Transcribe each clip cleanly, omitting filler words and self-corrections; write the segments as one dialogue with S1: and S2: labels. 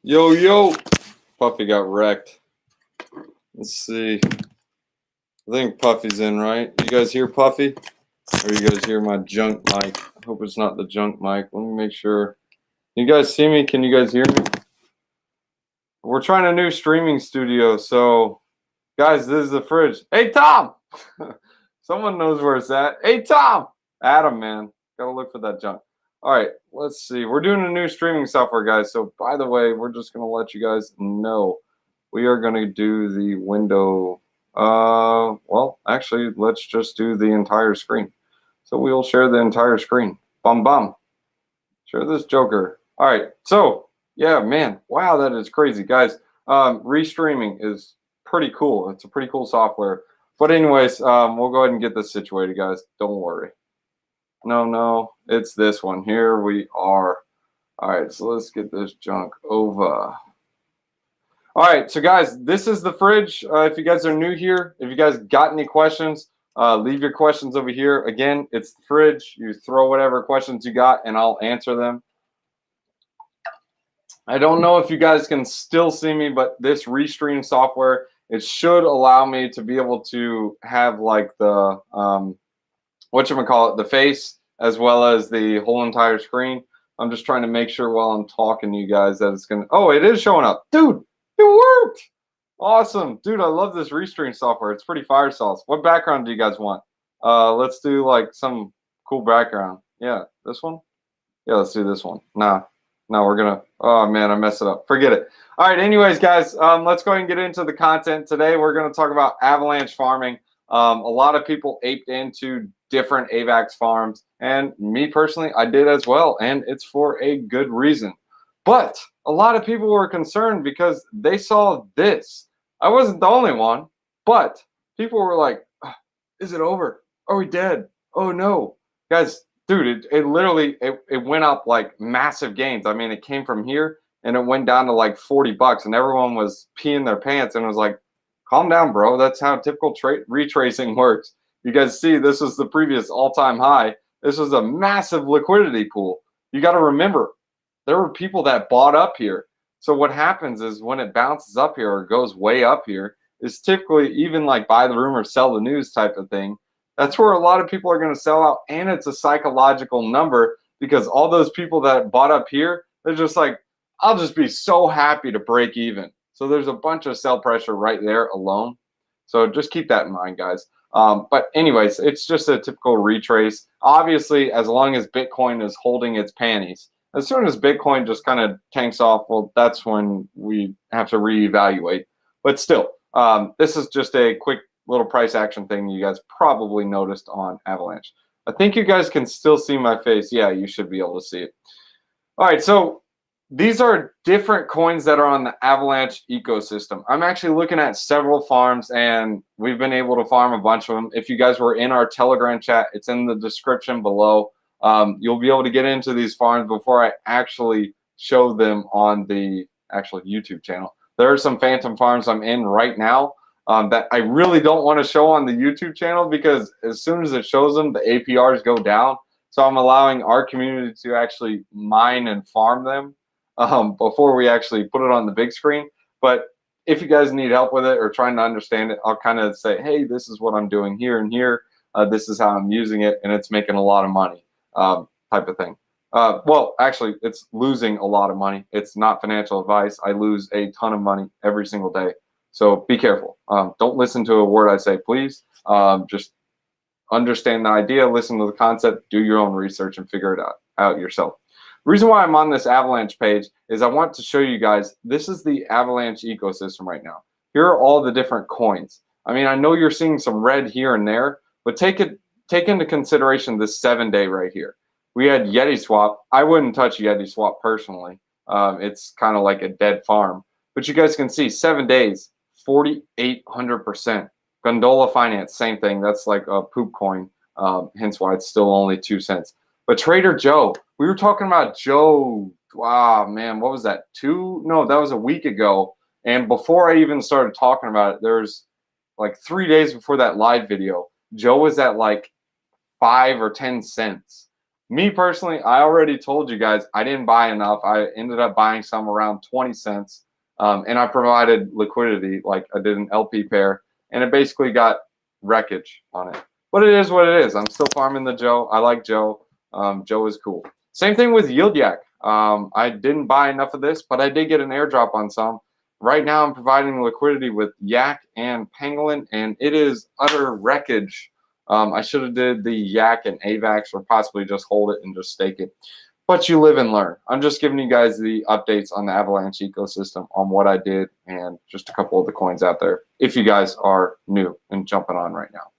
S1: Yo, yo. Puffy got wrecked. Let's see. I think Puffy's in, right? You guys hear Puffy? Or you guys hear my junk mic? I hope it's not the junk mic. Let me make sure. You guys see me? Can you guys hear me? We're trying a new streaming studio. So, guys, this is the fridge. Hey, Tom! Someone knows where it's at. Hey, Tom! Adam, man. Gotta look for that junk. All right, let's see. We're doing a new streaming software, guys. So, by the way, we're just going to let you guys know. We are going to do the window. Well, actually, let's just do the entire screen. So, we'll share the entire screen. Bum, bum. Share this joker. All right. So, yeah, man. Wow, that is crazy, guys. Restreaming is pretty cool. It's a pretty cool software. But anyways, we'll go ahead and get this situated, guys. Don't worry. No, it's this one. Here we are. All right, so let's get this junk over. All right, so guys, this is the fridge. If you guys are new here, if you guys got any questions, leave your questions over here. Again, it's the fridge. You throw whatever questions you got, and I'll answer them. I don't know if you guys can still see me, but this Restream software, it should allow me to be able to have like the the face as well as the whole entire screen. I'm just trying to make sure while I'm talking to you guys that it's gonna. Oh, it is showing up, dude. It worked. Awesome, dude. I love this Restream software. It's pretty fire sauce. What background do you guys want? Let's do like some cool background. Yeah, this one. Yeah, let's do this one. No, we're gonna. Oh man, I messed it up. Forget it. All right. Anyways, guys, let's go ahead and get into the content today. We're gonna talk about Avalanche farming. A lot of people aped into different Avax farms, and me personally, I did as well, and it's for a good reason. But a lot of people were concerned because they saw this. I wasn't the only one, but people were like, is it over? Are we dead? Oh no. Guys, dude, it literally went up like massive gains. I mean, it came from here and it went down to like $40 and everyone was peeing their pants and was like, calm down, bro. That's how typical retracing works. You guys see, this is the previous all-time high. This was a massive liquidity pool. You got to remember, there were people that bought up here. So what happens is when it bounces up here or goes way up here, is typically even like buy the rumor, sell the news type of thing. That's where a lot of people are going to sell out, and it's a psychological number because all those people that bought up here, they're just like, I'll just be so happy to break even. So there's a bunch of sell pressure right there alone. So just keep that in mind, guys. But anyways, it's just a typical retrace. Obviously, as long as Bitcoin is holding its panties, as soon as Bitcoin just kind of tanks off, well, that's when we have to reevaluate. But still, this is just a quick little price action thing you guys probably noticed on Avalanche. I think you guys can still see my face. Yeah, you should be able to see it. All right, so these are different coins that are on the Avalanche ecosystem. I'm actually looking at several farms, and we've been able to farm a bunch of them. If you guys were in our Telegram chat, it's in the description below. You'll be able to get into these farms before I actually show them on the actual YouTube channel. There are some phantom farms I'm in right now that I really don't want to show on the YouTube channel because as soon as it shows them, the APRs go down. So I'm allowing our community to actually mine and farm them before we actually put it on the big screen. But if you guys need help with it or trying to understand it, I'll kind of say, hey, this is what I'm doing here and here. This is how I'm using it, and it's making a lot of money type of thing. Well, actually, it's losing a lot of money. It's not financial advice. I lose a ton of money every single day. So be careful. Don't listen to a word I say, please. Just understand the idea, listen to the concept, do your own research, and figure it out yourself. The reason why I'm on this Avalanche page is I want to show you guys, this is the Avalanche ecosystem right now. Here are all the different coins. I mean, I know you're seeing some red here and there, but take into consideration this 7-day right here. We had Yeti Swap. I wouldn't touch Yeti Swap personally. It's kind of like a dead farm. But you guys can see 7 days, 4,800%. Gondola Finance, same thing. That's like a poop coin, hence why it's still only 2 cents. But Trader Joe, we were talking about Joe. Wow, man, what was that? No, that was a week ago. And before I even started talking about it, there's like 3 days before that live video, Joe was at like 5 or 10 cents. Me personally, I already told you guys I didn't buy enough. I ended up buying some around 20 cents. And I provided liquidity, like I did an LP pair, and it basically got wreckage on it. But it is what it is. I'm still farming the Joe. I like Joe. Joe is cool. Same thing with Yield Yak. I didn't buy enough of this, but I did get an airdrop on some. Right now, I'm providing liquidity with Yak and Pangolin, and it is utter wreckage. I should have did the Yak and Avax, or possibly just hold it and just stake it. But you live and learn. I'm just giving you guys the updates on the Avalanche ecosystem on what I did and just a couple of the coins out there if you guys are new and jumping on right now.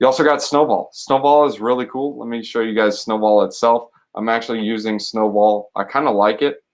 S1: You also got Snowball. Snowball is really cool. Let me show you guys Snowball itself. I'm actually using Snowball. I kind of like it.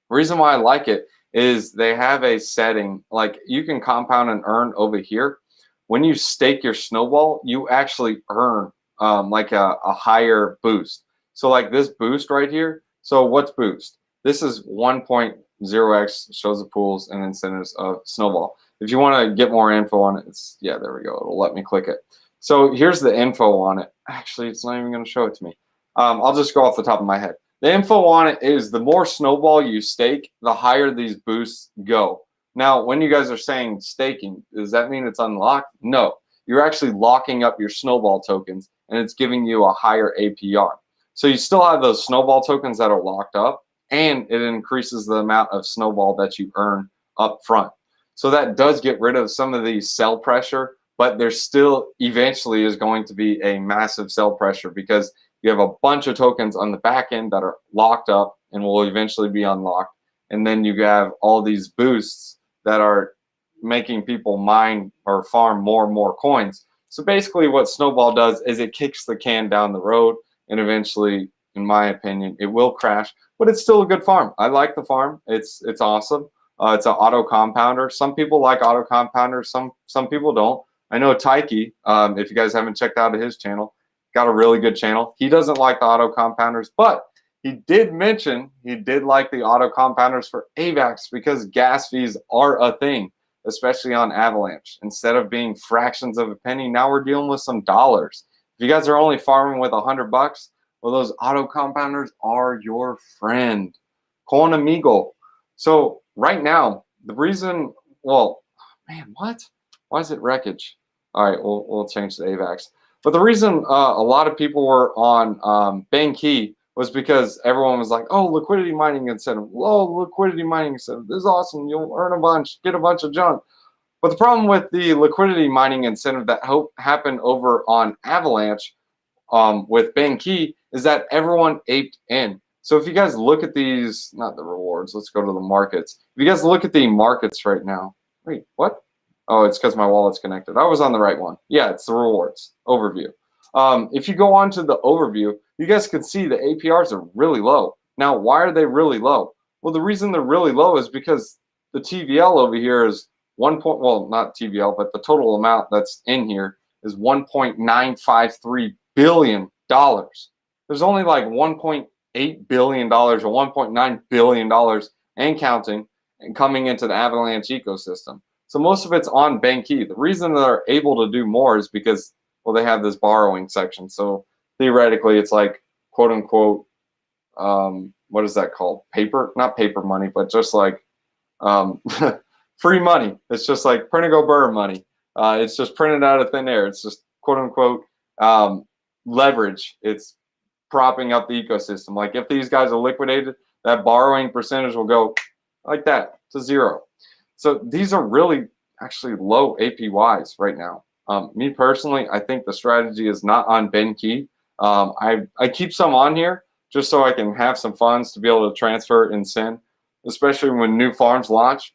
S1: The reason why I like it is they have a setting, like you can compound and earn over here. When you stake your Snowball, you actually earn like a higher boost. So like this boost right here. So what's boost? This is 1.0x, shows the pools and incentives of Snowball. If you want to get more info on it, it's, yeah, there we go. It'll let me click it. So here's the info on it. Actually, it's not even going to show it to me. I'll just go off the top of my head. The info on it is the more Snowball you stake, the higher these boosts go. Now, when you guys are saying staking, does that mean it's unlocked? No. You're actually locking up your Snowball tokens, and it's giving you a higher APR. So you still have those Snowball tokens that are locked up, and it increases the amount of Snowball that you earn up front. So that does get rid of some of the sell pressure, but there still eventually is going to be a massive sell pressure because you have a bunch of tokens on the back end that are locked up and will eventually be unlocked. And then you have all these boosts that are making people mine or farm more and more coins. So basically what Snowball does is it kicks the can down the road, and eventually, in my opinion, it will crash, but it's still a good farm. I like the farm. It's awesome. It's an auto compounder. Some people like auto compounders. Some people don't. I know Taiki, if you guys haven't checked out his channel, got a really good channel. He doesn't like the auto compounders, but he did mention he did like the auto compounders for Avax because gas fees are a thing, especially on Avalanche. Instead of being fractions of a penny, now we're dealing with some dollars. If you guys are only farming with $100, well, those auto compounders are your friend. Con amigo. So right now, the reason, well, man, what? Why is it wreckage? All right, we'll change the Avax. But the reason a lot of people were on Benqi was because everyone was like, oh, liquidity mining incentive. Oh, liquidity mining incentive. This is awesome. You'll earn a bunch, get a bunch of junk. But the problem with the liquidity mining incentive that happened over on Avalanche with Benqi is that everyone aped in. So if you guys look at these, not the rewards, let's go to the markets. If you guys look at the markets right now, wait, what? Oh, it's because my wallet's connected. I was on the right one. Yeah, it's the rewards overview. If you go on to the overview, you guys can see the APRs are really low. Now, why are they really low? Well, the reason they're really low is because the TVL over here is well, not TVL, but the total amount that's in here is $1.953 billion. There's only like $1.8 billion or $1.9 billion and counting and coming into the Avalanche ecosystem. So most of it's on Benqi. The reason they're able to do more is because, well, they have this borrowing section. So theoretically, it's like, quote unquote, what is that called? Paper, not paper money, but just like free money. It's just like print and go burr money. It's just printed out of thin air. It's just quote unquote leverage. It's propping up the ecosystem. Like if these guys are liquidated, that borrowing percentage will go like that to zero. So these are really actually low APYs right now. Me personally, I think the strategy is not on Benqi. I keep some on here just so I can have some funds to be able to transfer and send, especially when new farms launch.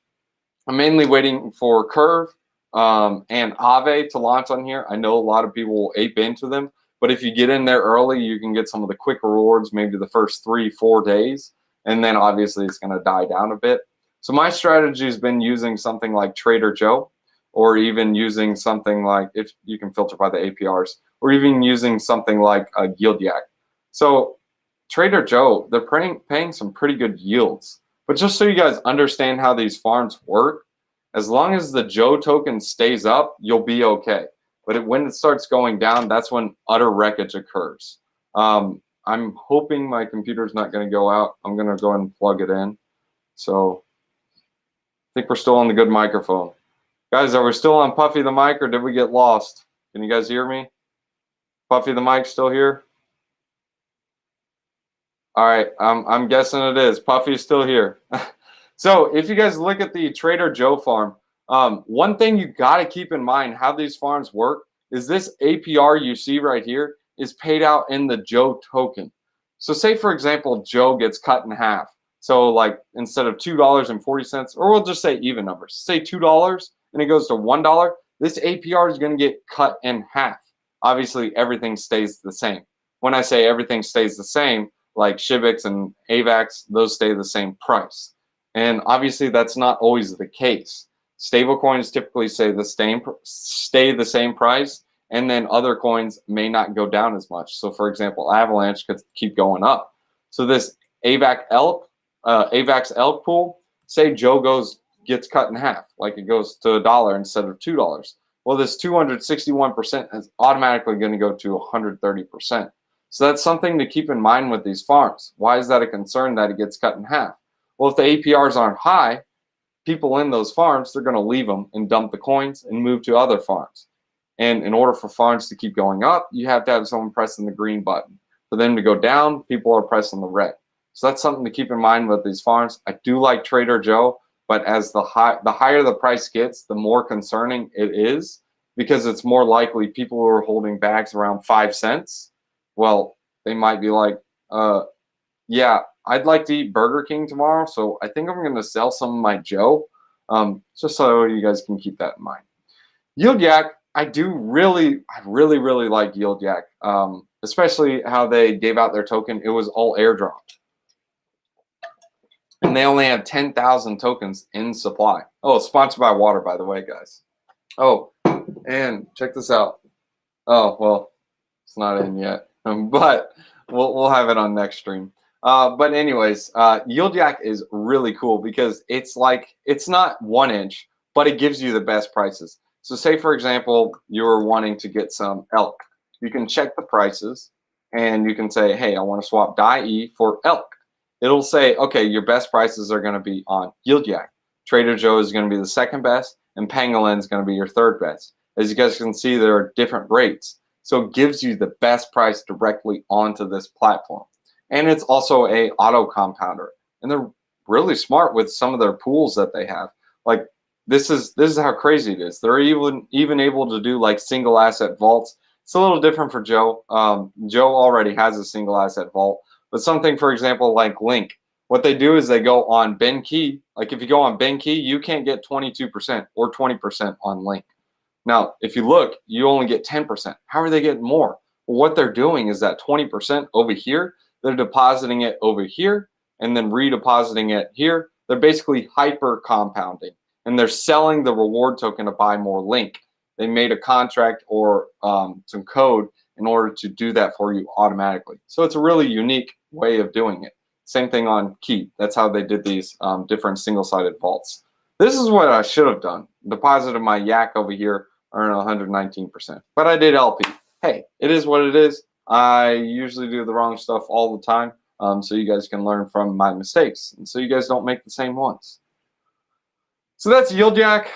S1: I'm mainly waiting for Curve and Aave to launch on here. I know a lot of people will ape into them, but if you get in there early, you can get some of the quick rewards, maybe the first 3-4 days, and then obviously it's going to die down a bit. So my strategy has been using something like Trader Joe, or even using something like, if you can filter by the APRs, or even using something like a Yield Yak. So Trader Joe, they're paying some pretty good yields. But just so you guys understand how these farms work, as long as the Joe token stays up, you'll be okay. But when it starts going down, that's when utter wreckage occurs. I'm hoping my computer's not going to go out. I'm going to go ahead and plug it in. So I think we're still on the good microphone. Guys, are we still on Puffy the mic, or did we get lost? Can you guys hear me? Puffy the mic still here? All right, I'm guessing it is. Puffy's still here. So if you guys look at the Trader Joe farm, one thing you got to keep in mind how these farms work is this APR you see right here is paid out in the Joe token. So say, for example, Joe gets cut in half. So like instead of $2.40, or we'll just say even numbers, say $2 and it goes to $1, this APR is going to get cut in half. Obviously, everything stays the same. When I say everything stays the same, like Shivix and Avax, those stay the same price. And obviously, that's not always the case. Stable coins typically stay the same price, and then other coins may not go down as much. So, for example, Avalanche could keep going up. So this Avax elk pool, say Joe gets cut in half, like it goes to $1 instead of $2. Well, this 261% is automatically going to go to 130%. So that's something to keep in mind with these farms. Why is that a concern that it gets cut in half? Well, if the APRs aren't high, people in those farms, they're going to leave them and dump the coins and move to other farms. And in order for farms to keep going up, you have to have someone pressing the green button. For them to go down, people are pressing the red. So that's something to keep in mind with these farms. I do like Trader Joe, but as the higher the price gets, the more concerning it is, because it's more likely people who are holding bags around 5 cents, well, they might be like, yeah, I'd like to eat Burger King tomorrow, so I think I'm going to sell some of my Joe, just so you guys can keep that in mind. Yield Yak, I really like Yield Yak, especially how they gave out their token. It was all airdropped. And they only have 10,000 tokens in supply. Oh, sponsored by water, by the way, guys. Oh, and check this out. Oh, well, it's not in yet, but we'll have it on next stream. But anyways, Yield Yak is really cool because it's not 1 inch, but it gives you the best prices. So say, for example, you're wanting to get some elk. You can check the prices and you can say, hey, I want to swap DAI for elk. It'll say, okay, your best prices are going to be on Yield Yak. Trader Joe is going to be the second best, and Pangolin is going to be your third best. As you guys can see, there are different rates. So it gives you the best price directly onto this platform. And it's also a auto compounder. And they're really smart with some of their pools that they have. Like this is how crazy it is. They're even able to do like single asset vaults. It's a little different for Joe. Joe already has a single asset vault. But something, for example, like Link, what they do is they go on Benqi. Like if you go on Benqi, you can't get 22% or 20% on Link. Now, if you look, you only get 10%. How are they getting more? Well, what they're doing is that 20% over here, they're depositing it over here and then redepositing it here. They're basically hyper compounding, and they're selling the reward token to buy more Link. They made a contract or some code in order to do that for you automatically. So it's a really unique way of doing it. Same thing on Key. That's how they did these different single-sided vaults. This is what I should have done. Deposited my Yak over here, earn 119%. But I did LP. Hey, it is what it is. I usually do the wrong stuff all the time, so you guys can learn from my mistakes, and so you guys don't make the same ones. So that's Yield Yak.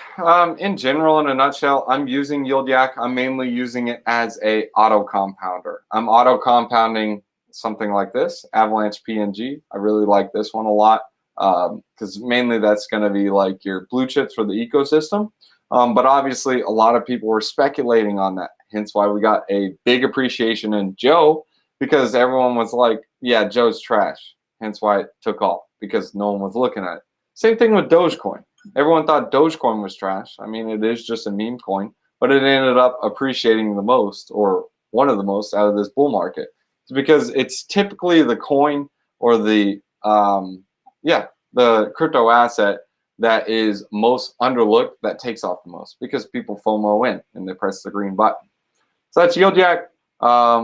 S1: In general, in a nutshell, I'm using Yield Yak. I'm mainly using it as a auto compounder. I'm auto compounding something like this, Avalanche PNG. I really like this one a lot because mainly that's going to be like your blue chips for the ecosystem. But obviously, a lot of people were speculating on that. Hence why we got a big appreciation in Joe, because everyone was like, yeah, Joe's trash. Hence why it took off, because no one was looking at it. Same thing with Dogecoin. Everyone thought Dogecoin was trash. I mean, it is just a meme coin, but it ended up appreciating the most, or one of the most, out of this bull market. It's because it's typically the coin or the crypto asset that is most underlooked, that takes off the most, because people FOMO in and they press the green button. So that's Yield Yak.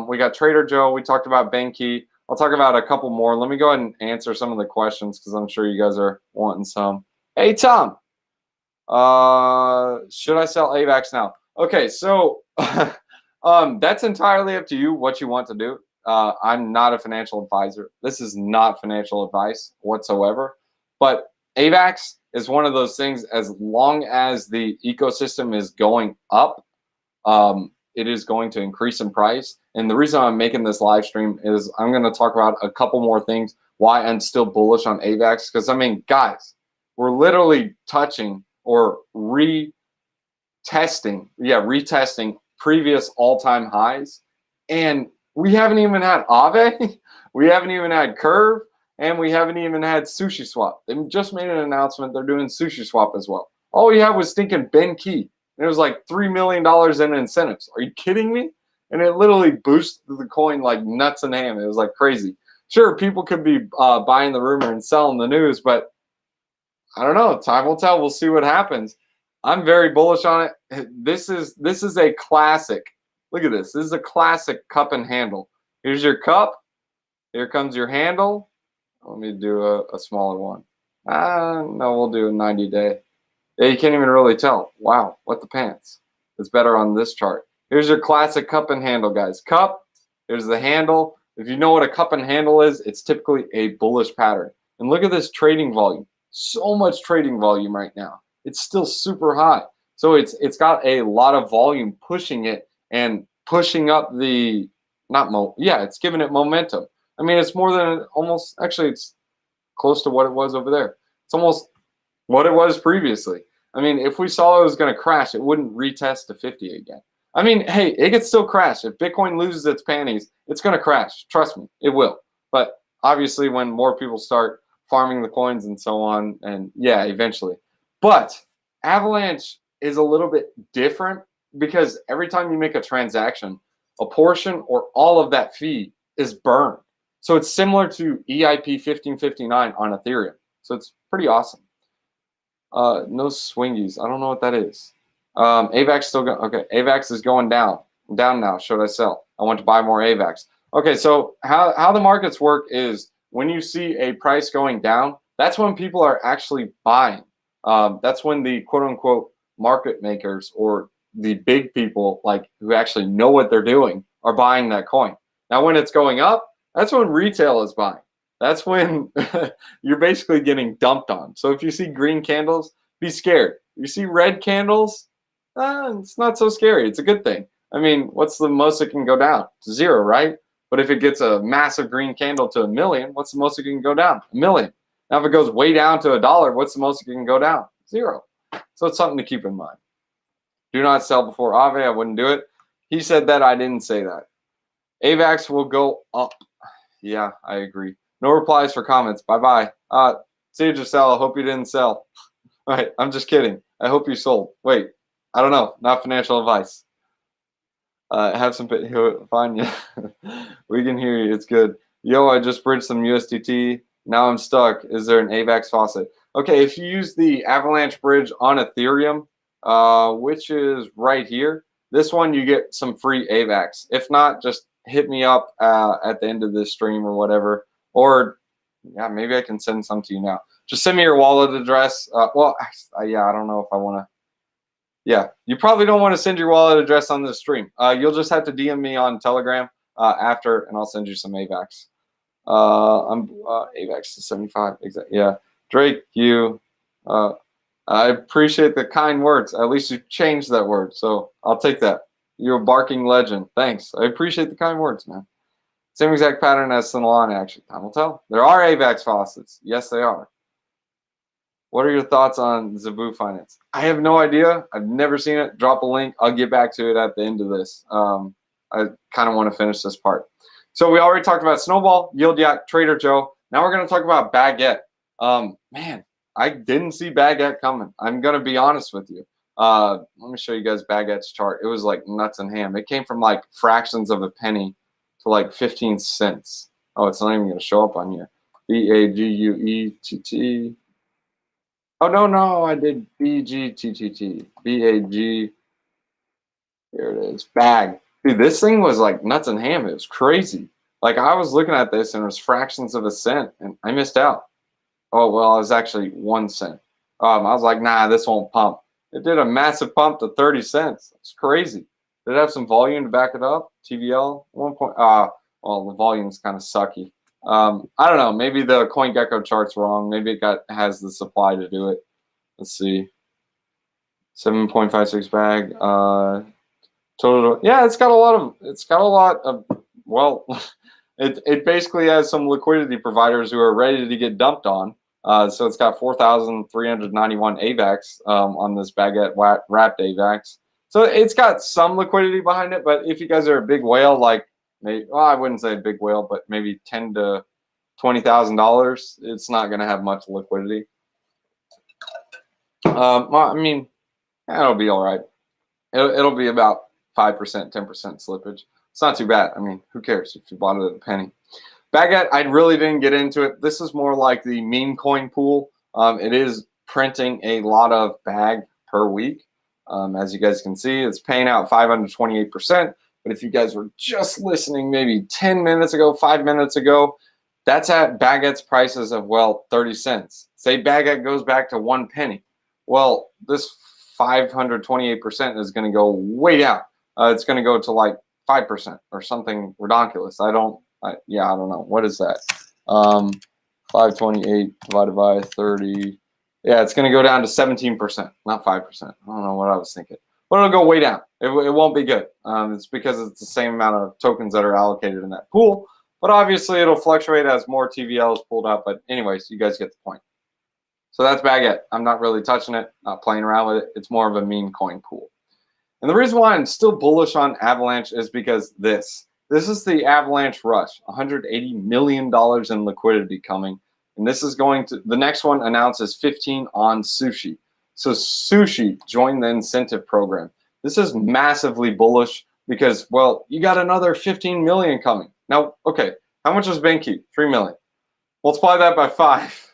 S1: We got Trader Joe. We talked about Benqi. I'll talk about a couple more. Let me go ahead and answer some of the questions because I'm sure you guys are wanting some. Hey, Tom. Should I sell Avax now? Okay, so that's entirely up to you what you want to do. I'm not a financial advisor. This is not financial advice whatsoever. But Avax is one of those things, as long as the ecosystem is going up, it is going to increase in price. And the reason I'm making this live stream is I'm going to talk about a couple more things why I'm still bullish on Avax. Because, I mean, guys, we're literally touching or retesting previous all-time highs. And we haven't even had Aave, we haven't even had Curve, and we haven't even had Sushi Swap. They just made an announcement they're doing Sushi Swap as well. All we had was stinking Benqi. And it was like $3 million in incentives. Are you kidding me? And it literally boosted the coin like nuts and ham. It was like crazy. Sure, people could be buying the rumor and selling the news, but I don't know. Time will tell. We'll see what happens. I'm very bullish on it. This is a classic. Look at this. This is a classic cup and handle. Here's your cup. Here comes your handle. Let me do a smaller one. No, we'll do a 90-day. Yeah, you can't even really tell. Wow, what the pants. It's better on this chart. Here's your classic cup and handle, guys. Cup, here's the handle. If you know what a cup and handle is, it's typically a bullish pattern. And look at this trading volume. So much trading volume right now. It's still super high. So it's got a lot of volume pushing it and pushing up the, it's giving it momentum. I mean, it's more than almost, actually, it's close to what it was over there. It's almost what it was previously. I mean, if we saw it was going to crash, it wouldn't retest to 50 again. I mean, hey, it could still crash. If Bitcoin loses its panties, it's going to crash. Trust me, it will. But obviously, when more people start farming the coins and so on, and yeah, eventually. But Avalanche is a little bit different because every time you make a transaction, a portion or all of that fee is burned. So it's similar to EIP 1559 on Ethereum. So it's pretty awesome. No swingies. I don't know what that is. Avax still going. Okay, Avax is going down now. Should I sell? I want to buy more Avax. Okay, so how the markets work is when you see a price going down, that's when people are actually buying. That's when the quote unquote market makers or the big people like who actually know what they're doing are buying that coin. Now, when it's going up, that's when retail is buying. That's when you're basically getting dumped on. So if you see green candles, be scared. If you see red candles, it's not so scary. It's a good thing. I mean, what's the most it can go down? 0, right? But if it gets a massive green candle to 1 million, what's the most it can go down? 1 million. Now, if it goes way down to $1, what's the most it can go down? 0. So it's something to keep in mind. Do not sell before Aave. I wouldn't do it. He said that. I didn't say that. Avax will go up. Yeah, I agree. No replies for comments. Bye-bye. See you, Giselle. I hope you didn't sell. All right, I'm just kidding. I hope you sold. Wait, I don't know. Not financial advice. Have some fine. Yeah. We can hear you. It's good. Yo, I just bridged some USDT. Now I'm stuck. Is there an Avax faucet? Okay, if you use the Avalanche bridge on Ethereum, which is right here, this one you get some free Avax. If not, just hit me up at the end of this stream or whatever. Or, yeah, maybe I can send some to you now. Just send me your wallet address. Yeah, I don't know if I want to. Yeah, you probably don't want to send your wallet address on this stream. You'll just have to DM me on Telegram after, and I'll send you some Avax. I'm Avax is 75. Exactly. Yeah, Drake, you. I appreciate the kind words. At least you changed that word, so I'll take that. You're a barking legend. Thanks. I appreciate the kind words, man. Same exact pattern as Solana, actually. Time will tell. There are Avax faucets. Yes, they are. What are your thoughts on Zabu Finance? I have no idea. I've never seen it. Drop a link. I'll get back to it at the end of this. I kind of want to finish this part. So we already talked about Snowball, Yield Yak, Trader Joe. Now we're going to talk about Baguette. Man, I didn't see Baguette coming. I'm going to be honest with you. Let me show you guys Baguette's chart. It was like nuts and ham. It came from like fractions of a penny to like 15 cents. Oh, it's not even going to show up on here. B-A-G-U-E-T-T. Oh, no, I did B-G-T-T-T. B-A-G. Here it is. Bag. Dude, this thing was like nuts and ham. It was crazy. Like, I was looking at this and it was fractions of a cent, and I missed out. Oh, well, it was actually 1 cent. I was like, nah, this won't pump. It did a massive pump to 30 cents. It's crazy. Did it have some volume to back it up? TVL, 1 well, the volume's kind of sucky. I don't know. Maybe the CoinGecko chart's wrong. Maybe it has the supply to do it. Let's see. 7.56 bag. Total. Yeah, it's got a lot of. Well, it basically has some liquidity providers who are ready to get dumped on. So it's got 4,391 Avax on this Baguette wrapped Avax. So it's got some liquidity behind it. But if you guys are a big whale, like maybe, well, I wouldn't say a big whale, but maybe $10,000 to $20,000, it's not going to have much liquidity. I mean, it'll be all right. It'll be about 5%, 10% slippage. It's not too bad. I mean, who cares if you bought it at a penny? Baguette, I really didn't get into it. This is more like the meme coin pool. It is printing a lot of bag per week. As you guys can see, it's paying out 528%. But if you guys were just listening maybe 10 minutes ago, 5 minutes ago, that's at Baguette's prices of, well, 30 cents. Say Baguette goes back to 1 penny. Well, this 528% is going to go way down. It's going to go to like 5% or something ridiculous. I don't know. What is that? 528 divided by 30. Yeah, it's going to go down to 17%, not 5%. I don't know what I was thinking. But it'll go way down. It won't be good. It's because it's the same amount of tokens that are allocated in that pool. But obviously, it'll fluctuate as more TVL is pulled up. But anyways, you guys get the point. So that's Baguette. I'm not really touching it, not playing around with it. It's more of a meme coin pool. And the reason why I'm still bullish on Avalanche is because this is the Avalanche rush. $180 million in liquidity coming. And this is going to, the next one announces 15 on Sushi. So Sushi joined the incentive program. This is massively bullish because, well, you got another 15 million coming. Now, okay, how much is Benqi? 3 million. Multiply that by 5.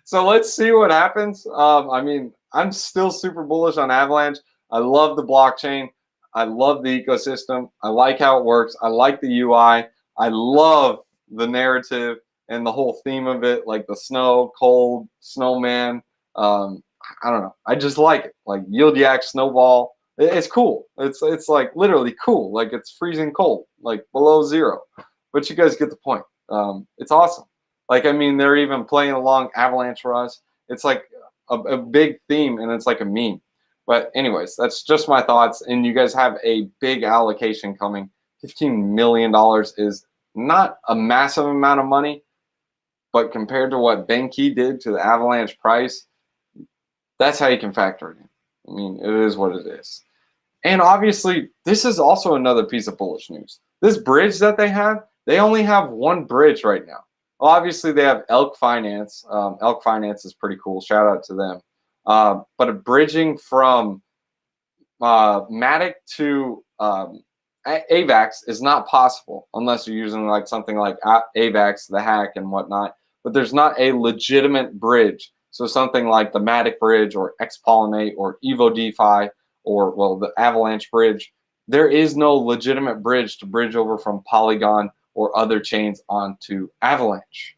S1: So let's see what happens. I mean, I'm still super bullish on Avalanche. I love the blockchain. I love the ecosystem. I like how it works. I like the UI. I love the narrative and the whole theme of it, like the snow, cold, snowman. I don't know. I just like it. Like Yield Yak, Snowball. It's cool. It's like literally cool. Like it's freezing cold, like below 0. But you guys get the point. It's awesome. Like, I mean, they're even playing along Avalanche Rush. It's like a big theme, and it's like a meme. But anyways, that's just my thoughts. And you guys have a big allocation coming. $15 million is not a massive amount of money, but compared to what Benqi did to the Avalanche price, that's how you can factor it in. I mean, it is what it is. And obviously, this is also another piece of bullish news. This bridge that they only have one bridge right now. Well, obviously, they have Elk Finance. Elk Finance is pretty cool. Shout out to them. But a bridging from Matic to Avax is not possible unless you're using like something like Avax, the hack, and whatnot. But there's not a legitimate bridge. So something like the Matic bridge or Xpollinate or Evo DeFi or, well, the Avalanche bridge. There is no legitimate bridge to bridge over from Polygon or other chains onto Avalanche.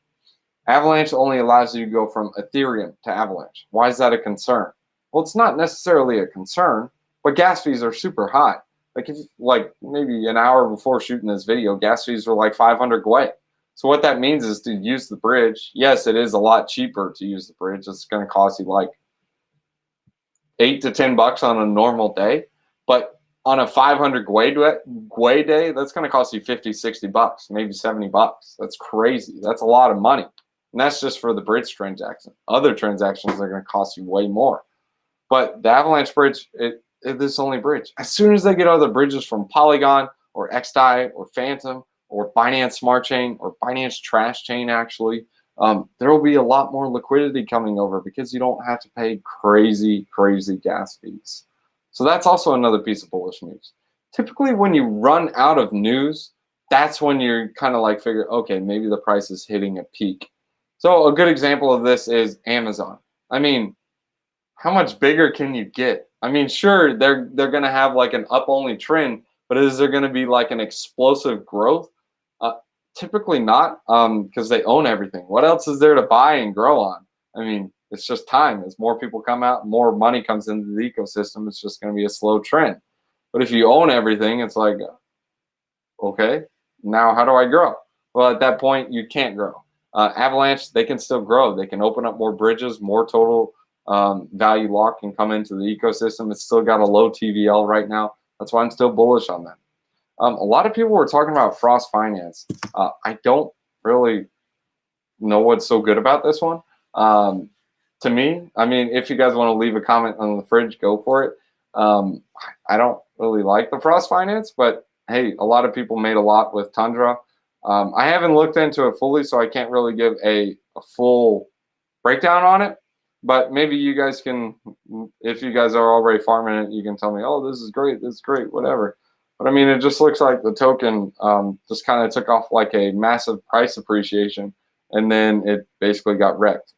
S1: Avalanche only allows you to go from Ethereum to Avalanche. Why is that a concern? Well, it's not necessarily a concern, but gas fees are super high. Like, if like maybe an hour before shooting this video, gas fees were like 500 Gwei. So what that means is to use the bridge. Yes, it is a lot cheaper to use the bridge. It's going to cost you like $8 to $10 on a normal day, but on a 500 Gwei day, that's going to cost you 50, 60 bucks, maybe 70 bucks. That's crazy. That's a lot of money. And that's just for the bridge transaction. Other transactions are going to cost you way more. But the Avalanche bridge, it is only bridge. As soon as they get other bridges from Polygon or XDAI or Phantom or Binance Smart Chain or Binance Trash Chain, actually, there will be a lot more liquidity coming over because you don't have to pay crazy, crazy gas fees. So that's also another piece of bullish news. Typically, when you run out of news, that's when you're kind of like figure, okay, maybe the price is hitting a peak. So a good example of this is Amazon. I mean, how much bigger can you get? I mean, sure, they're going to have like an up-only trend, but is there going to be like an explosive growth? Typically not, because they own everything. What else is there to buy and grow on? I mean, it's just time. As more people come out, more money comes into the ecosystem. It's just going to be a slow trend. But if you own everything, it's like, okay, now how do I grow? Well, at that point, you can't grow. Avalanche, they can still grow. They can open up more bridges, more total value lock can come into the ecosystem. It's still got a low TVL right now. That's why I'm still bullish on them. A lot of people were talking about Frost Finance. I don't really know what's so good about this one. To me, I mean, if you guys want to leave a comment on the fridge, go for it. I don't really like the Frost Finance, but hey, a lot of people made a lot with Tundra. I haven't looked into it fully, so I can't really give a full breakdown on it. But maybe you guys can, if you guys are already farming it, you can tell me, oh, this is great, whatever. But I mean, it just looks like the token just kind of took off like a massive price appreciation, and then it basically got wrecked.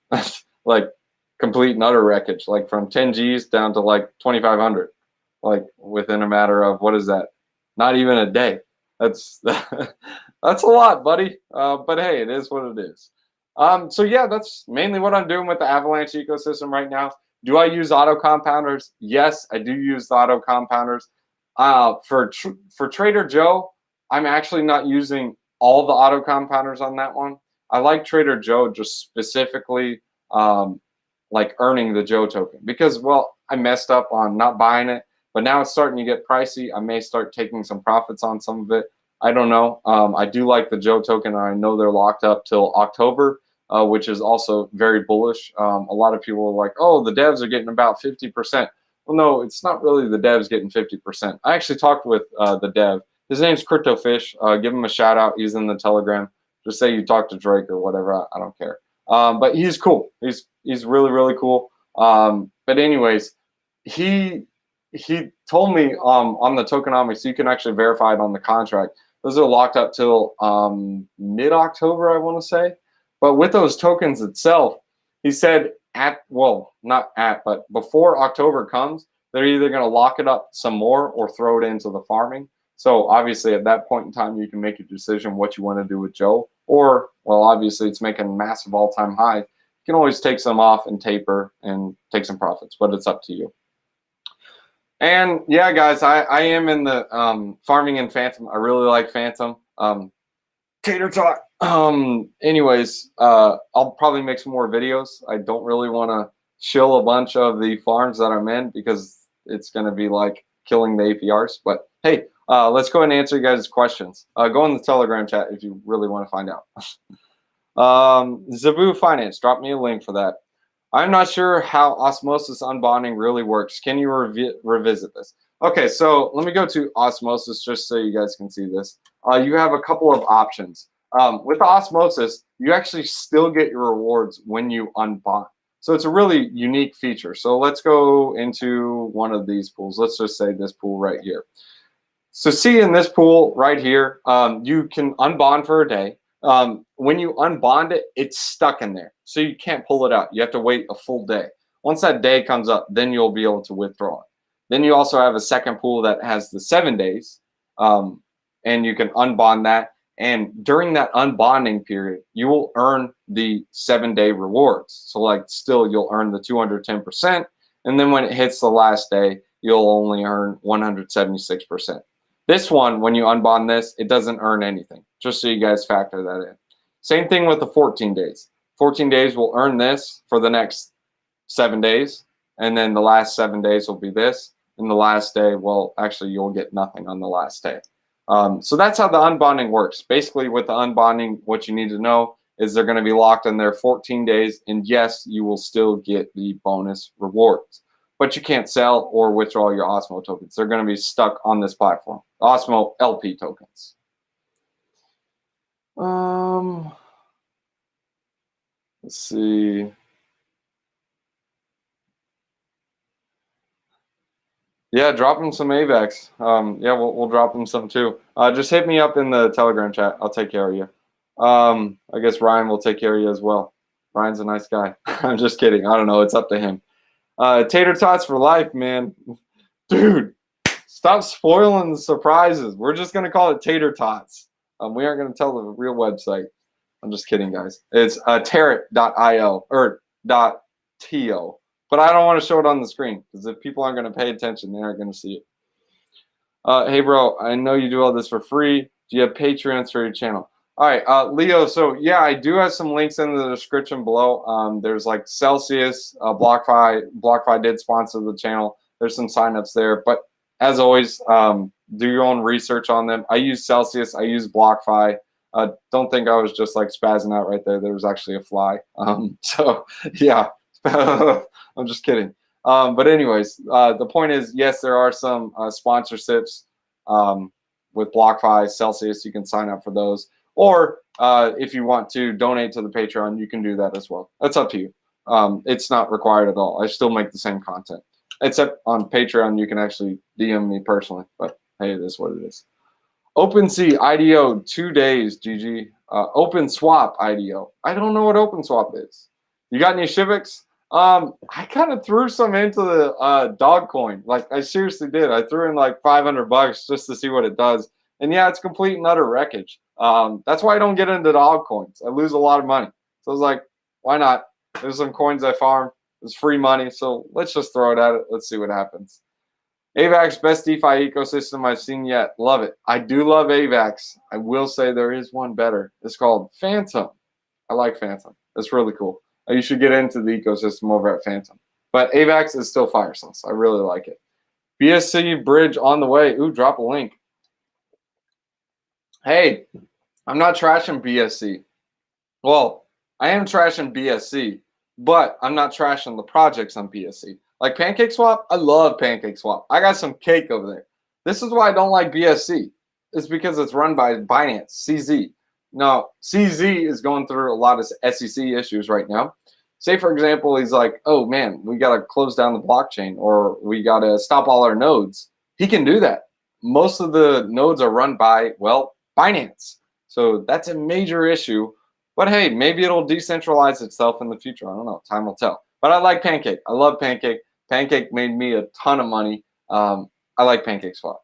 S1: Like complete and utter wreckage, like from 10 G's down to like 2,500, like within a matter of, what is that? Not even a day. That's that's a lot, buddy. But hey, it is what it is. So yeah, that's mainly what I'm doing with the Avalanche ecosystem right now. Do I use auto compounders? Yes, I do use the auto compounders. For Trader Joe, I'm actually not using all the auto compounders on that one. I like Trader Joe just specifically like earning the Joe token because, well, I messed up on not buying it, but now it's starting to get pricey. I may start taking some profits on some of it. I don't know. I do like the Joe token, and I know they're locked up till October, which is also very bullish. A lot of people are like, oh, the devs are getting about 50%. Well, no, it's not really the devs getting 50%. I actually talked with the dev. His name's CryptoFish. Give him a shout out. He's in the Telegram. Just say you talked to Drake or whatever. I don't care. But he's cool. He's really, really cool. But anyways, he told me on the tokenomics, you can actually verify it on the contract. Those are locked up till mid-October, I want to say. But with those tokens itself, he said but before October comes, they're either going to lock it up some more or throw it into the farming. So obviously at that point in time, you can make a decision what you want to do with Joe. Or, well, obviously it's making a massive all-time high. You can always take some off and taper and take some profits, but it's up to you. And yeah, guys, I am in the farming in Phantom. I really like Phantom. Tater Tot. Anyways, I'll probably make some more videos. I don't really want to shill a bunch of the farms that I'm in because it's going to be like killing the APRs. But hey, let's go ahead and answer you guys' questions. Go in the Telegram chat if you really want to find out. Zabu Finance, drop me a link for that. I'm not sure how Osmosis unbonding really works. Can you revisit this? Okay, so let me go to Osmosis just so you guys can see this. You have a couple of options. With Osmosis, you actually still get your rewards when you unbond. So it's a really unique feature. So let's go into one of these pools. Let's just say this pool right here. So see in this pool right here, you can unbond for a day. When you unbond it, it's stuck in there. So you can't pull it out. You have to wait a full day. Once that day comes up, then you'll be able to withdraw it. Then you also have a second pool that has the 7 days, and you can unbond that. And during that unbonding period, you will earn the 7-day rewards. So like still you'll earn the 210%. And then when it hits the last day, you'll only earn 176%. This one, when you unbond this, it doesn't earn anything, just so you guys factor that in. Same thing with the 14 days. 14 days will earn this for the next 7 days, and then the last 7 days will be this, and the last day, well, actually, you'll get nothing on the last day. So that's how the unbonding works. Basically, with the unbonding, what you need to know is they're going to be locked in there 14 days, and yes, you will still get the bonus rewards. But you can't sell or withdraw your Osmo tokens. They're going to be stuck on this platform. Osmo LP tokens. Let's see. Yeah, drop them some Avax. Yeah, we'll drop them some too. Just hit me up in the Telegram chat. I'll take care of you. I guess Ryan will take care of you as well. Ryan's a nice guy. I'm just kidding. I don't know. It's up to him. Tater tots for life, man. Dude, stop spoiling the surprises. We're just going to call it tater tots. We aren't going to tell the real website. I'm just kidding, guys. It's tarot.io or .to. But I don't want to show it on the screen because if people aren't going to pay attention, they aren't going to see it. Hey, bro, I know you do all this for free. Do Do you have Patreons for your channel? All right, Leo. So yeah, I do have some links in the description below. There's like Celsius, BlockFi. BlockFi did sponsor the channel. There's some signups there, but as always, do your own research on them. I use Celsius. I use BlockFi. Don't think I was just like spazzing out right there. There was actually a fly. So yeah, I'm just kidding. But anyways, the point is, yes, there are some sponsorships with BlockFi, Celsius. You can sign up for those. Or if you want to donate to the Patreon, you can do that as well. That's up to you. It's not required at all. I still make the same content. Except on Patreon, you can actually DM me personally. But hey, it is what it is. OpenSea IDO 2 days, GG. OpenSwap IDO. I don't know what OpenSwap is. You got any Shivix? I kind of threw some into the dog coin. Like I seriously did. I threw in like $500 just to see what it does. And yeah, it's complete and utter wreckage. That's why I don't get into dog coins. I lose a lot of money. So I was like, why not? There's some coins I farm. It's free money. So let's just throw it at it. Let's see what happens. Avax, best DeFi ecosystem I've seen yet. Love it. I do love Avax. I will say there is one better. It's called Phantom. I like Phantom. It's really cool. You should get into the ecosystem over at Phantom. But Avax is still fire sauce. I really like it. BSC bridge on the way. Ooh, drop a link. Hey, I'm not trashing BSC. Well, I am trashing BSC, but I'm not trashing the projects on BSC. Like PancakeSwap, I love PancakeSwap. I got some cake over there. This is why I don't like BSC. It's because it's run by Binance, CZ. Now, CZ is going through a lot of SEC issues right now. Say, for example, he's like, oh, man, we got to close down the blockchain or we got to stop all our nodes. He can do that. Most of the nodes are run by, well, Binance. So that's a major issue. But hey, maybe it'll decentralize itself in the future. I don't know. Time will tell. But I like Pancake. I love Pancake. Pancake made me a ton of money. I like PancakeSwap.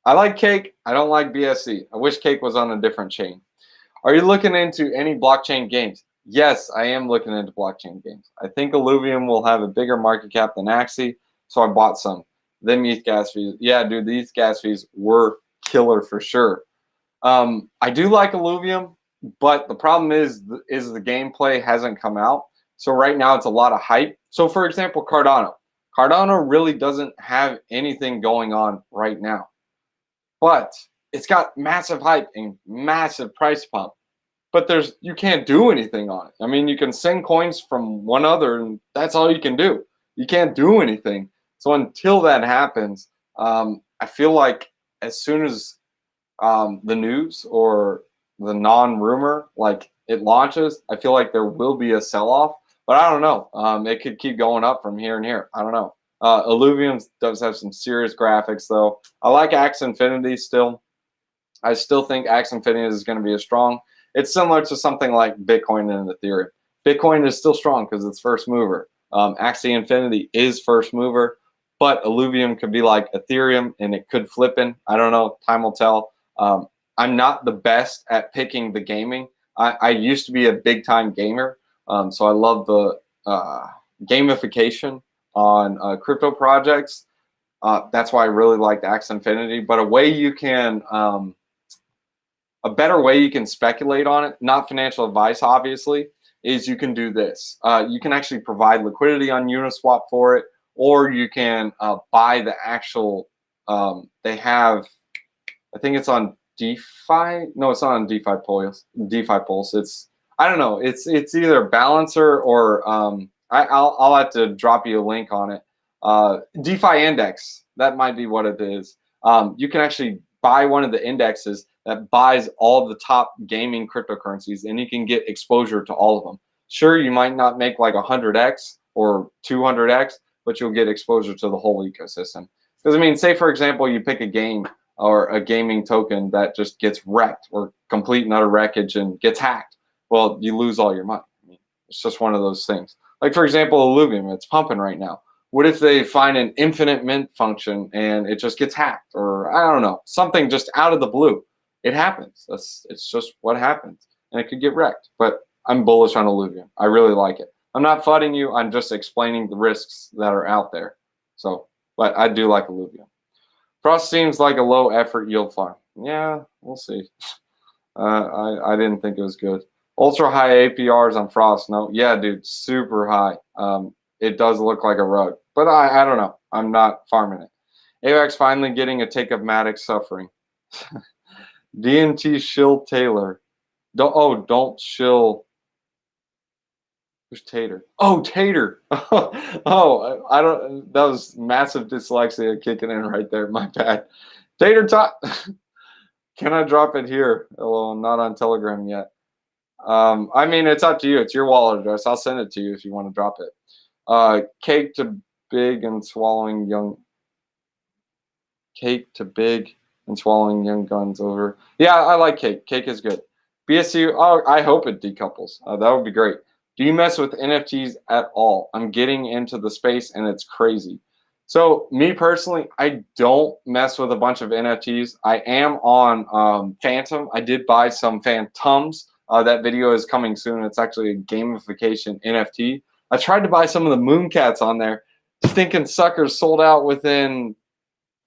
S1: I like Cake. I don't like BSC. I wish Cake was on a different chain. Are you looking into any blockchain games? Yes, I am looking into blockchain games. I think Illuvium will have a bigger market cap than Axie, so I bought some. Them ETH gas fees. Yeah, dude, these gas fees were killer for sure. I do like Illuvium, but the problem is the gameplay hasn't come out. So right now it's a lot of hype. So for example, Cardano. Cardano really doesn't have anything going on right now. But it's got massive hype and massive price pump. But you can't do anything on it. I mean, you can send coins from one other, and that's all you can do. You can't do anything. So until that happens, I feel like as soon as the news or the non-rumor, like it launches, I feel like there will be a sell-off. But I don't know. It could keep going up from here and here. I don't know. Illuvium does have some serious graphics, though. I like Axie Infinity still. I still think Axie Infinity is going to be strong. It's similar to something like Bitcoin and Ethereum. Bitcoin is still strong because it's first mover. Axie Infinity is first mover, but Illuvium could be like Ethereum and it could flip in. I don't know. Time will tell. I'm not the best at picking the gaming. I used to be a big-time gamer. So I love the gamification on crypto projects. That's why I really liked Axie Infinity. But a better way you can speculate on it, not financial advice, obviously, is you can do this. You can actually provide liquidity on Uniswap for it, or you can buy the actual. They have, I think it's on DeFi. No, it's not on DeFi Pulse. DeFi Pulse. I don't know. It's either Balancer or I'll have to drop you a link on it. DeFi Index. That might be what it is. You can actually buy one of the indexes that buys all of the top gaming cryptocurrencies, and you can get exposure to all of them. Sure, you might not make like 100x or 200x, but you'll get exposure to the whole ecosystem. Because I mean, say for example, you pick a game or a gaming token that just gets wrecked or complete and utter wreckage and gets hacked. Well, you lose all your money. I mean, it's just one of those things. Like, for example, Illuvium, it's pumping right now. What if they find an infinite mint function and it just gets hacked? Or, I don't know, something just out of the blue. It happens. It's just what happens. And it could get wrecked. But I'm bullish on Illuvium. I really like it. I'm not fudding you. I'm just explaining the risks that are out there. So, but I do like Illuvium. Frost seems like a low-effort yield farm. Yeah, we'll see. I didn't think it was good. Ultra high APRs on Frost. No, yeah, dude, super high. It does look like a rug, but I don't know. I'm not farming it. Avax finally getting a take of Matic suffering. DNT shill Taylor. Don't shill. Who's Tater? Oh, Tater. Oh, I don't. That was massive dyslexia kicking in right there. My bad. Tater tot. Can I drop it here? Hello, I'm not on Telegram yet. I mean, it's up to you. It's your wallet address. I'll send it to you if you want to drop it. Cake to big and swallowing young. Cake to big and swallowing young guns over. Yeah, I like cake. Cake is good. BSU. Oh, I hope it decouples. That would be great. Do you mess with NFTs at all? I'm getting into the space and it's crazy. So me personally, I don't mess with a bunch of NFTs. I am on Phantom. I did buy some Phantoms. That video is coming soon. It's actually a gamification NFT. I tried to buy some of the Mooncats on there. Stinking suckers sold out within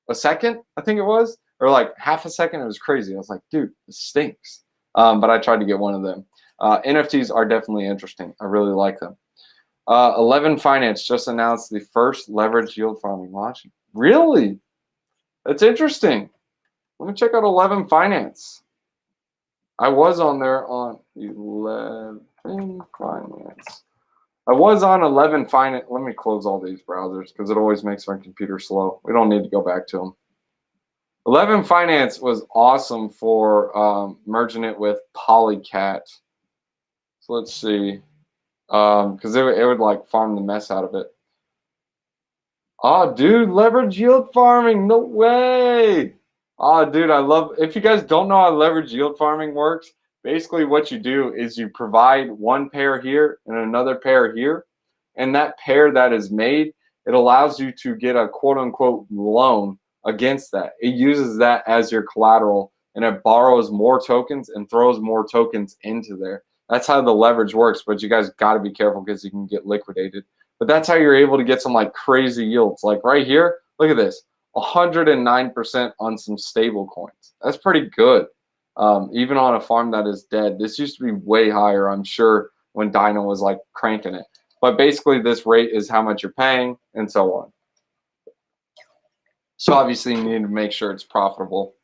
S1: a second, I think it was, or like half a second. It was crazy. I was like, dude, this stinks. But I tried to get one of them. NFTs are definitely interesting. I really like them. 11 Finance just announced the first leverage yield farming launch. Really? That's interesting. Let me check out 11 Finance. I was on there on 11 Finance. I was on 11 Finance. Let me close all these browsers because it always makes my computer slow. We don't need to go back to them. 11 Finance was awesome for merging it with Polycat. So let's see. Because it would like farm the mess out of it. Oh, dude, leverage yield farming. No way. Oh, dude, I love. If you guys don't know how leverage yield farming works, basically what you do is you provide one pair here and another pair here. And that pair that is made, it allows you to get a quote unquote loan against that. It uses that as your collateral and it borrows more tokens and throws more tokens into there. That's how the leverage works, but you guys got to be careful because you can get liquidated. But that's how you're able to get some like crazy yields. Like right here, look at this, 109% on some stable coins. That's pretty good. Even on a farm that is dead. This used to be way higher, I'm sure, when Dino was like cranking it. But basically this rate is how much you're paying and so on. So obviously you need to make sure it's profitable.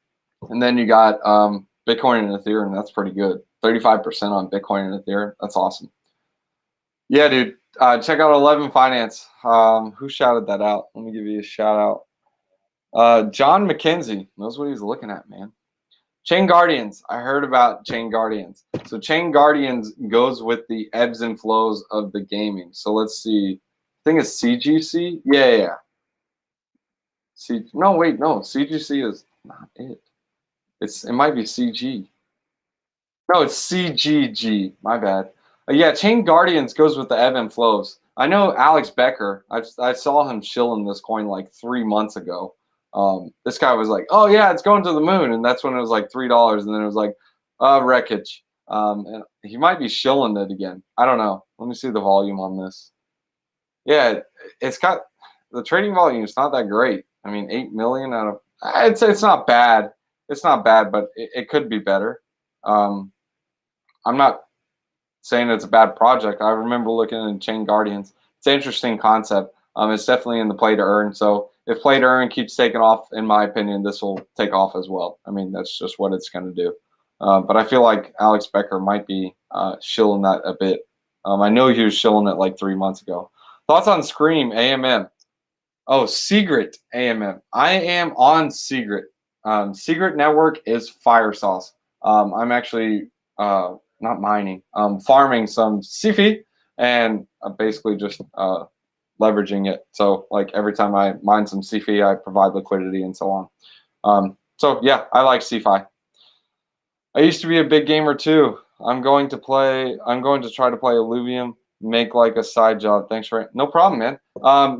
S1: And then you got Bitcoin and Ethereum. That's pretty good. 35% on Bitcoin and Ethereum. That's awesome. Yeah, dude. Check out 11 Finance. Who shouted that out? Let me give you a shout out. John McKenzie knows what he's looking at, man. Chain Guardians. I heard about Chain Guardians. So Chain Guardians goes with the ebbs and flows of the gaming. So let's see. I think it's CGC. Yeah. No, wait, no. CGC is not it. It might be CG. No, it's CGG. My bad. Yeah, Chain Guardians goes with the ebb and flows. I know Alex Becker. I saw him shilling this coin like 3 months ago. This guy was like, "Oh yeah, it's going to the moon," and that's when it was like $3, and then it was like, wreckage. And he might be shilling it again. I don't know. Let me see the volume on this. Yeah, it's got the trading volume is not that great. I mean, 8 million out of. I'd say it's not bad. It's not bad, but it could be better. I'm not saying it's a bad project. I remember looking at Chain Guardians. It's an interesting concept. It's definitely in the play to earn. So if play to earn keeps taking off, in my opinion, this will take off as well. I mean, that's just what it's going to do. But I feel like Alex Becker might be shilling that a bit. I know he was shilling it like 3 months ago. Thoughts on Scream AMM? Oh, Secret AMM. I am on Secret. Secret Network is fire sauce. I'm actually not mining, farming some CFI and basically just leveraging it. So like every time I mine some CFI, I provide liquidity and so on. So yeah, I like CFI. I used to be a big gamer too. I'm going to try to play Illuvium, make like a side job. Thanks for it. No problem, man.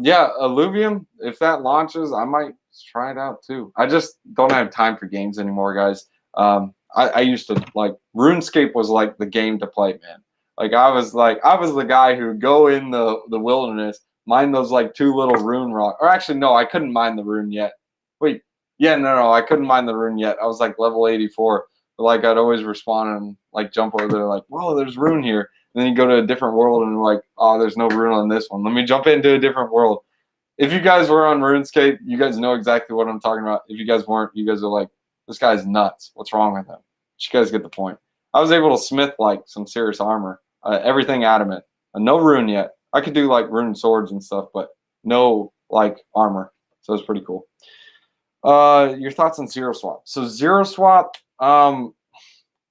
S1: Yeah, Illuvium, if that launches, I might try it out too. I just don't have time for games anymore, guys. I used to like RuneScape was like the game to play, man. Like I was the guy who would go in the wilderness, mine those like 2 little rune rock. Or actually no, I couldn't mine the rune yet. Wait, Yeah, no, I couldn't mine the rune yet. I was like level 84. But like I'd always respond and like jump over there like, whoa, there's rune here. And then you go to a different world and like, oh, there's no rune on this one. Let me jump into a different world. If you guys were on RuneScape, you guys know exactly what I'm talking about. If you guys weren't, you guys are like, this guy's nuts. What's wrong with him? But you guys get the point. I was able to smith like some serious armor. Everything adamant. No rune yet. I could do like rune swords and stuff, but no like armor. So it's pretty cool. Your thoughts on Zero Swap? So Zero Swap, I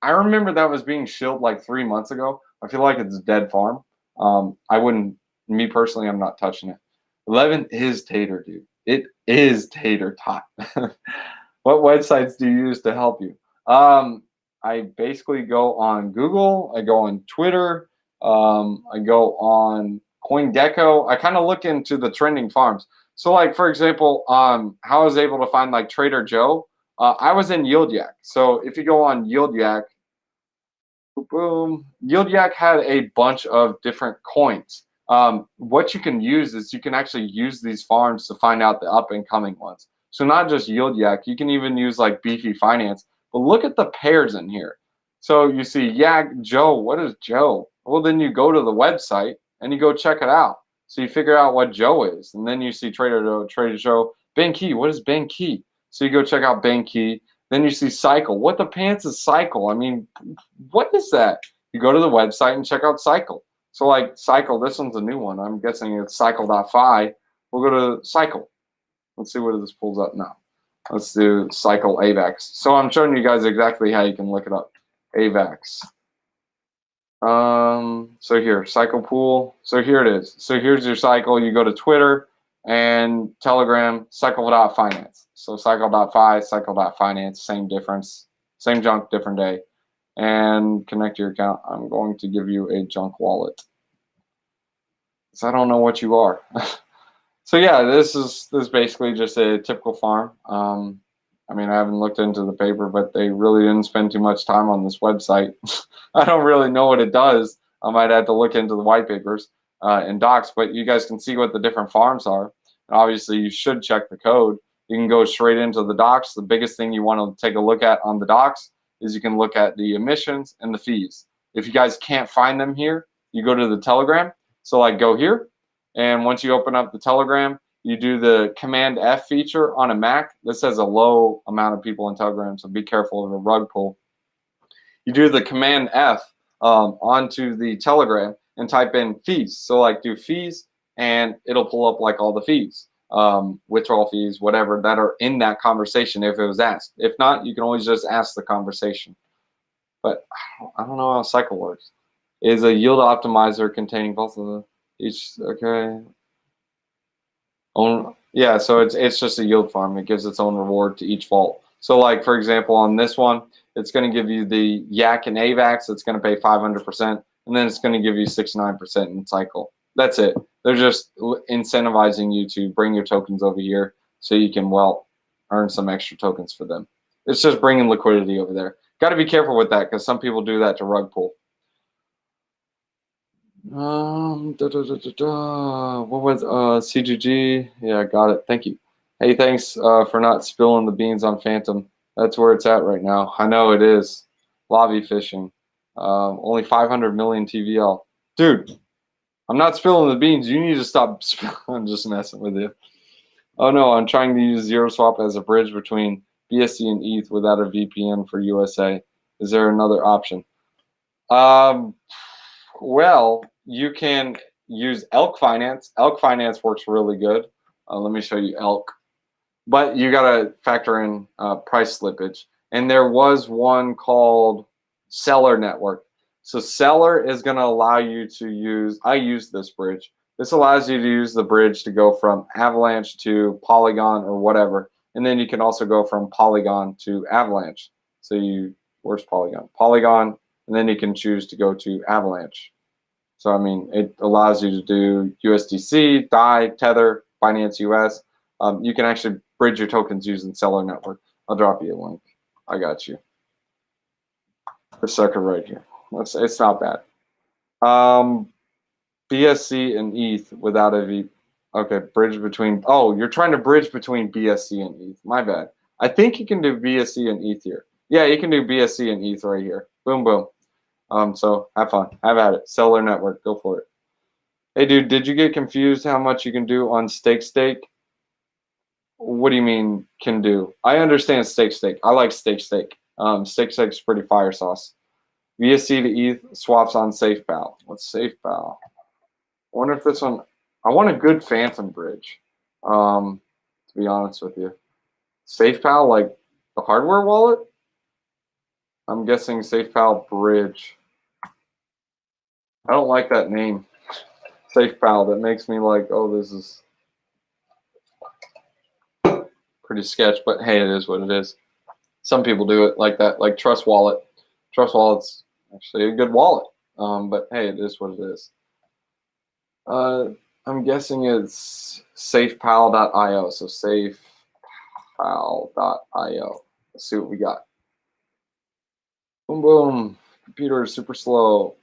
S1: remember that was being shilled like 3 months ago. I feel like it's a dead farm. I wouldn't, me personally, I'm not touching it. 11 is tater, dude. It is tater tot. What websites do you use to help you? I basically go on Google. I go on Twitter. I go on CoinGecko. I kind of look into the trending farms. So, like for example, how I was able to find like Trader Joe. I was in YieldYak. So if you go on YieldYak, boom, YieldYak had a bunch of different coins. What you can use is you can actually use these farms to find out the up and coming ones. So not just YieldYak, you can even use like Beefy Finance. But look at the pairs in here. So you see Yak, Joe. What is Joe? Well, then you go to the website and you go check it out. So you figure out what Joe is, and then you see Trader Joe, Benqi. What is Benqi? So you go check out Benqi. Then you see Cycle. What the pants is Cycle? I mean, what is that? You go to the website and check out Cycle. So like Cycle, this one's a new one. I'm guessing it's cycle.fi. We'll go to Cycle. Let's see what this pulls up now. Let's do Cycle Avax. So I'm showing you guys exactly how you can look it up. Avax. So here, Cycle Pool. So here it is. So here's your Cycle. You go to Twitter and Telegram, cycle.finance. So cycle.fi, cycle.finance, same difference, same junk, different day. And connect your account. I'm going to give you a junk wallet. So I don't know what you are. So yeah, this is basically just a typical farm. I mean, I haven't looked into the paper, but they really didn't spend too much time on this website. I don't really know what it does. I might have to look into the white papers and docs, but you guys can see what the different farms are. And obviously, you should check the code. You can go straight into the docs. The biggest thing you want to take a look at on the docs is you can look at the emissions and the fees. If you guys can't find them here, you go to the Telegram. So like go here, and once you open up the Telegram, you do the Command F feature on a Mac. This has a low amount of people in Telegram, so be careful of a rug pull. You do the Command F onto the Telegram and type in fees. So like do fees, and it'll pull up like all the fees, withdrawal fees, whatever, that are in that conversation if it was asked. If not, you can always just ask the conversation. But I don't know how Cycle works. Is a yield optimizer containing both of the each, okay. Yeah, so it's just a yield farm. It gives its own reward to each vault. So like for example on this one, it's going to give you the Yak and Avax. It's going to pay 500%, and then it's going to give you 69% in Cycle. That's it. They're just incentivizing you to bring your tokens over here so you can earn some extra tokens for them. It's just bringing liquidity over there. Got to be careful with that because some people do that to rug pull. What was CGG? Yeah, got it. Thank you. Hey, thanks for not spilling the beans on Phantom. That's where it's at right now. I know it is. Lobby fishing. Only 500 million TVL. Dude, I'm not spilling the beans. You need to stop spilling. I'm just messing with you. Oh no, I'm trying to use Zero Swap as a bridge between BSC and ETH without a VPN for USA. Is there another option? Well, you can use Elk Finance. Elk Finance works really good. Let me show you Elk. But you got to factor in price slippage. And there was one called Seller Network. So Seller is going to allow you to use, I use this bridge. This allows you to use the bridge to go from Avalanche to Polygon or whatever. And then you can also go from Polygon to Avalanche. So where's Polygon? Polygon, and then you can choose to go to Avalanche. So, I mean, it allows you to do USDC, DAI, Tether, Binance US. You can actually bridge your tokens using Seller Network. I'll drop you a link. I got you. The sucker right here. It's not bad. BSC and ETH without a V. Okay, bridge between. Oh, you're trying to bridge between BSC and ETH. My bad. I think you can do BSC and ETH here. Yeah, you can do BSC and ETH right here. Boom, boom. So have fun. Have at it. Seller network. Go for it. Hey, dude, did you get confused how much you can do on stake? What do you mean can do? I understand stake. I like stake. Stake is pretty fire sauce. BSC to ETH swaps on SafePal. What's SafePal? I wonder if this one. I want a good Phantom bridge. To be honest with you, SafePal, like the hardware wallet. I'm guessing SafePal bridge. I don't like that name, SafePal. That makes me like, oh, this is pretty sketch. But hey, it is what it is. Some people do it like that, like Trust Wallet. Trust Wallet's actually a good wallet. But hey, it is what it is. I'm guessing it's safepal.io. So safepal.io. Let's see what we got. Boom, boom. Computer is super slow.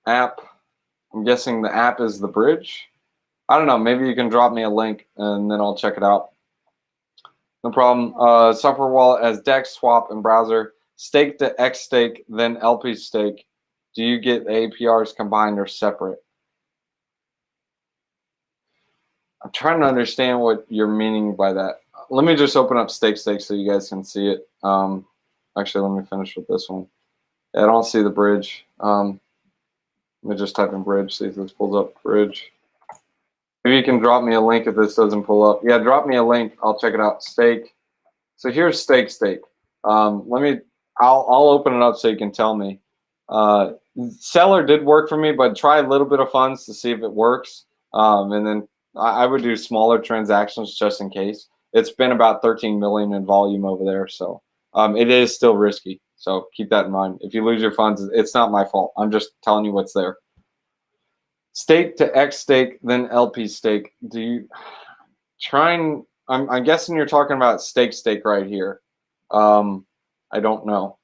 S1: App. I'm guessing the app is the bridge. I don't know. Maybe you can drop me a link and then I'll check it out. No problem. Software wallet as DEX, swap, and browser. Stake to X stake, then LP stake. Do you get APRs combined or separate? I'm trying to understand what you're meaning by that. Let me just open up stake so you guys can see it. Actually, let me finish with this one. Yeah, I don't see the bridge. Let me just type in bridge, see if this pulls up bridge. Maybe you can drop me a link if this doesn't pull up. Yeah, drop me a link. I'll check it out. Stake. So here's stake. I'll open it up so you can tell me. Seller did work for me, but try a little bit of funds to see if it works. And then I would do smaller transactions just in case. It's been about 13 million in volume over there, so it is still risky. So keep that in mind. If you lose your funds, it's not my fault. I'm just telling you what's there. Stake to X stake, then LP stake. Do you try and I'm guessing you're talking about stake right here. I don't know.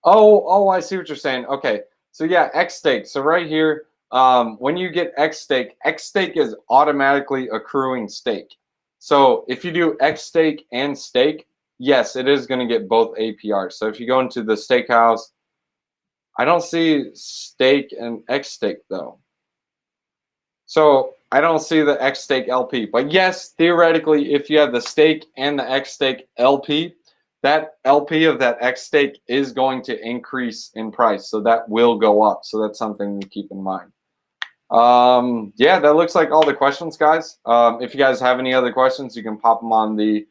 S1: Oh, I see what you're saying. Okay, so yeah, X stake. So right here, when you get X stake is automatically accruing stake. So if you do X stake and stake, yes, it is going to get both APRs. So if you go into the stake house, I don't see stake and X stake though. So I don't see the X stake LP. But yes, theoretically, if you have the stake and the X stake LP, that LP of that X stake is going to increase in price. So that will go up. So that's something to keep in mind. Yeah, that looks like all the questions, guys. If you guys have any other questions, you can pop them on the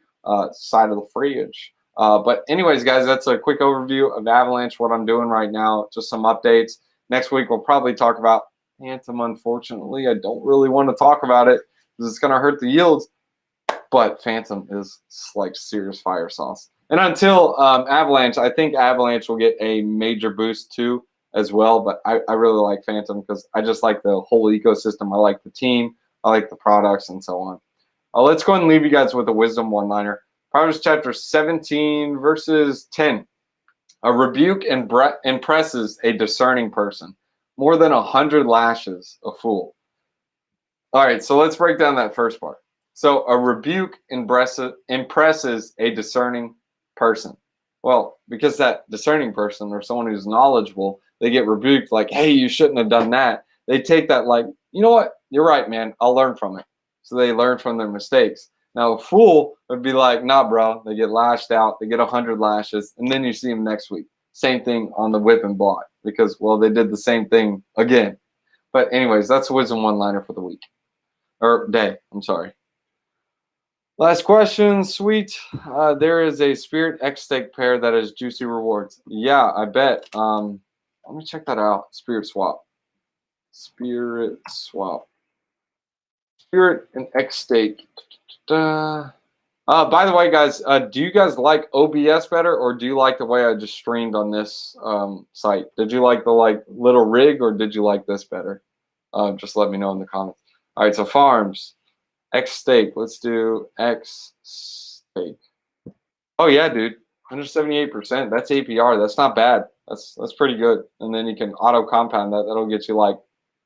S1: side of the fridge. But anyways, guys, that's a quick overview of Avalanche, what I'm doing right now, just some updates. Next week, we'll probably talk about Phantom. Unfortunately, I don't really want to talk about it because it's going to hurt the yields. But Phantom is like serious fire sauce. And until Avalanche, I think Avalanche will get a major boost too as well. But I really like Phantom because I just like the whole ecosystem. I like the team. I like the products and so on. Let's go ahead and leave you guys with a wisdom one-liner. Proverbs chapter 17, verses 10. A rebuke impresses a discerning person. More than 100 lashes a fool. All right, so let's break down that first part. So a rebuke impresses a discerning person. Well, because that discerning person or someone who's knowledgeable, they get rebuked like, hey, you shouldn't have done that. They take that like, you know what? You're right, man. I'll learn from it. So they learn from their mistakes. Now, a fool would be like, nah, bro. They get lashed out. They get 100 lashes. And then you see them next week. Same thing on the whip and block because, well, they did the same thing again. But anyways, that's a wisdom one-liner for the week. Or day, I'm sorry. Last question, sweet. There is a Spirit X stake pair that has juicy rewards. Yeah, I bet. Let me check that out. Spirit swap. Spirit and X stake. By the way, guys, do you guys like OBS better, or do you like the way I just streamed on this site? Did you like the little rig, or did you like this better? Just let me know in the comments. All right, so farms, X stake. Let's do X stake. Oh yeah, dude, 178%. That's APR. That's not bad. That's pretty good. And then you can auto compound that. That'll get you like,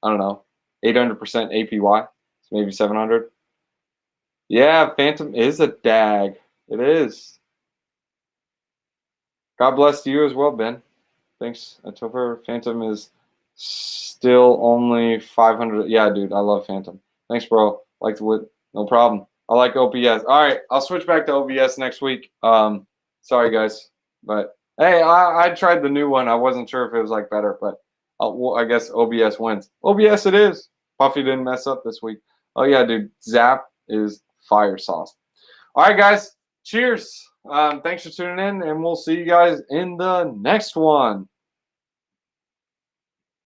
S1: I don't know, 800% APY. So maybe 700. Yeah, Phantom is a DAG. It is. God bless you as well, Ben. Thanks. Topher Phantom is still only 500. Yeah, dude, I love Phantom. Thanks, bro. Like the wood. No problem. I like OBS. All right, I'll switch back to OBS next week. Sorry guys, but hey, I tried the new one. I wasn't sure if it was like better, but well, I guess OBS wins. OBS it is. Puffy didn't mess up this week. Oh yeah, dude. Zap is fire sauce. All right, guys. Cheers. Thanks for tuning in, and we'll see you guys in the next one.